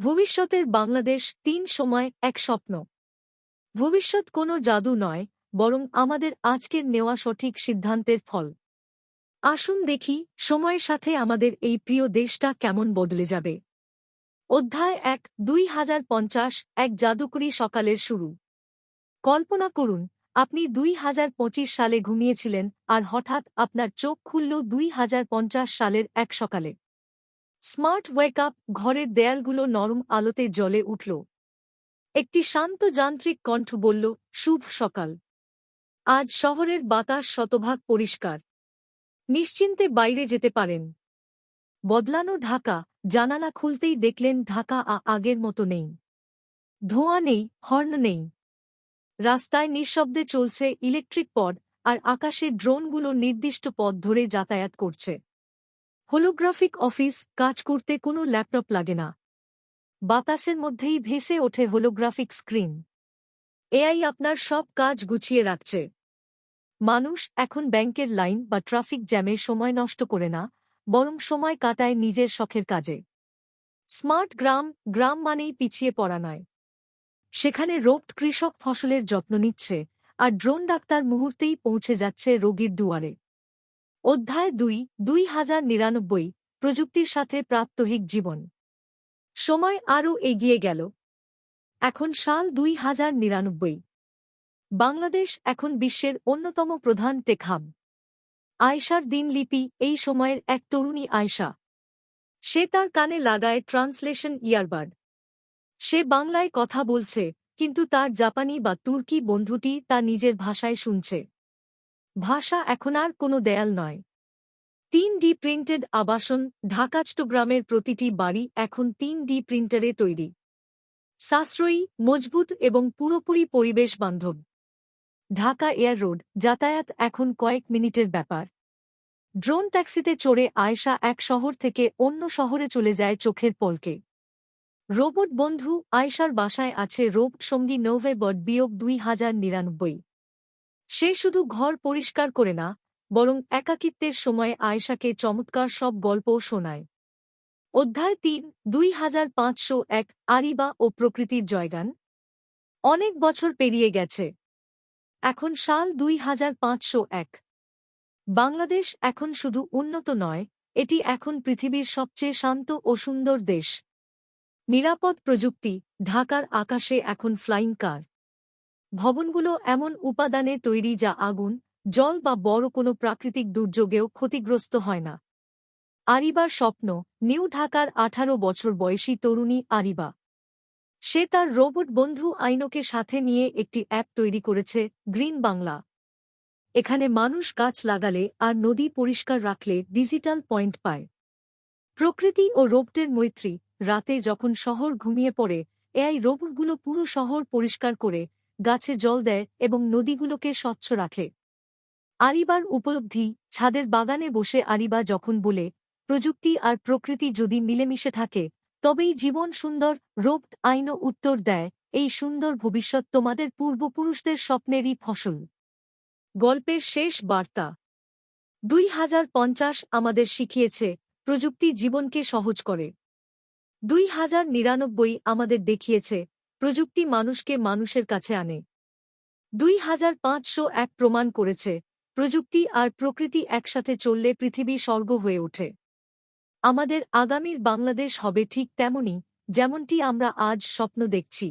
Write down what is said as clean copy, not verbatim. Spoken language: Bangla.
ভবিষ্যতের বাংলাদেশ ৩ সময় এক স্বপ্ন। ভবিষ্যৎ কোনো জাদু নয়, বরং আমাদের আজকের নেওয়া সঠিক সিদ্ধান্তের ফল। আসুন দেখি সময়ের সাথে আমাদের এই প্রিয় দেশটা কেমন বদলে যাবে। অধ্যায় ১ ২০৫০ এক জাদুকরী সকালের শুরু। কল্পনা করুন, আপনি ২০২৫ সালে ঘুমিয়েছিলেন আর হঠাৎ আপনার চোখ খুলল ২০৫০ সালের এক সকালে। স্মার্ট ওয়েক আপ, ঘরের দেয়ালগুলো নরম আলোতে জ্বলে উঠল। একটি শান্ত যান্ত্রিক কণ্ঠ বলল, শুভ সকাল। আজ শহরের বাতাস শতভাগ পরিষ্কার। নিশ্চিন্তে বাইরে যেতে পারেন। বদলানো ঢাকা, জানালা খুলতেই দেখলেন ঢাকা আগের মতো নেই। ধোঁয়া নেই, হর্ন নেই। রাস্তায় নিঃশব্দে চলছে ইলেকট্রিক পড, আর আকাশে ড্রোনগুলো নির্দিষ্ট পথ ধরে যাতায়াত করছে। হোলোগ্রাফিক অফিস, কাজ করতে কোনো ল্যাপটপ লাগে না। বাতাসের মধ্যেই ভেসে ওঠে হোলোগ্রাফিক স্ক্রিন। এআই আপনার সব কাজ গুছিয়ে রাখছে। মানুষ এখন ব্যাংকের লাইন বা ট্রাফিক জ্যামে সময় নষ্ট করে না, বরং সময় কাটায় নিজের শখের কাজে। স্মার্ট গ্রাম, গ্রাম মানেই পিছিয়ে পড়া নয়। সেখানে রোবট কৃষক ফসলের যত্ন নিচ্ছে, আর ড্রোন ডাক্তার মুহূর্তেই পৌঁছে যাচ্ছে রোগীর দুয়ারে। অধ্যায় ২ ২০৯৯ প্রযুক্তির সাথে প্রাত্যহিক জীবন। সময় আরও এগিয়ে গেল। এখন সাল ২০৯৯। বাংলাদেশ এখন বিশ্বের অন্যতম প্রধান টেক হাব। আয়শার দিনলিপি, এই সময়ের এক তরুণী আয়শা। সে তার কানে লাগায় ট্রান্সলেশন ইয়ারবাড। সে বাংলায় কথা বলছে, কিন্তু তার জাপানি বা তুর্কি বন্ধুটি তা নিজের ভাষায় শুনছে। ভাষা এখন আর কোনো দেয়াল নয়। ৩D প্রিন্টেড আবাসন, ঢাকা চট্টগ্রামের প্রতিটি বাড়ি এখন ৩D প্রিন্টারে তৈরি। সাশ্রয়ী, মজবুত এবং পুরোপুরি পরিবেশ বান্ধব। ঢাকা এয়ার রোড, যাতায়াত এখন কয়েক মিনিটের ব্যাপার। ড্রোন ট্যাক্সিতে চড়ে আয়শা এক শহর থেকে অন্য শহরে চলে যায় চোখের পলকে। রোবট বন্ধু, আয়শার বাসায় আছে রোবট সঙ্গী নোভেবট -২০৯৯। সে শুধু ঘর পরিষ্কার করে না, বরং একাকিত্বের সময় আয়শাকে চমৎকার সব গল্পও শোনায়। অধ্যায় ৩ ২৫০১ আরিবা ও প্রকৃতির জয়গান। অনেক বছর পেরিয়ে গেছে। এখন সাল ২৫০১। বাংলাদেশ এখন শুধু উন্নত নয়, এটি এখন পৃথিবীর সবচেয়ে শান্ত ও সুন্দর দেশ। নিরাপদ প্রযুক্তি, ঢাকার আকাশে এখন ফ্লাইং কার। ভবনগুলো এমন উপাদানে তৈরি যা আগুন, জল বা বড় কোনো প্রাকৃতিক দুর্যোগেও ক্ষতিগ্রস্ত হয় না। আরিবার স্বপ্ন, নিউ ঢাকার ১৮ বছর বয়সী তরুণী আরিবা। সে তার রোবট বন্ধু আইনোকে সাথে নিয়ে একটি অ্যাপ তৈরি করেছে, গ্রিন বাংলা। এখানে মানুষ গাছ লাগালে আর নদী পরিষ্কার রাখলে ডিজিটাল পয়েন্ট পায়। প্রকৃতি ও রোবটের মৈত্রী, রাতে যখন শহর ঘুমিয়ে পড়ে, এআই রোবটগুলো পুরো শহর পরিষ্কার করে, গাছে জল দেয় এবং নদীগুলোকে স্বচ্ছ রাখে। আরিবার উপলব্ধি, ছাদের বাগানে বসে আরিবা যখন বলে, প্রযুক্তি আর প্রকৃতি যদি মিলেমিশে থাকে, তবেই জীবন সুন্দর। রোবট আইনও উত্তর দেয়, এই সুন্দর ভবিষ্যৎ তোমাদের পূর্বপুরুষদের স্বপ্নেরই ফসল। গল্পের শেষ বার্তা। ২০৫০ আমাদের শিখিয়েছে, প্রযুক্তি জীবনকে সহজ করে। ২০৯৯ আমাদের দেখিয়েছে, প্রযুক্তি মানুষকে মানুষের কাছে আনে। ২৫০১ প্রমাণ করেছে, প্রযুক্তি আর প্রকৃতি একসাথে চললে পৃথিবী স্বর্গ হয়ে ওঠে। আমাদের আগামীর বাংলাদেশ হবে ঠিক তেমনই, যেমনটি আমরা আজ স্বপ্ন দেখছি।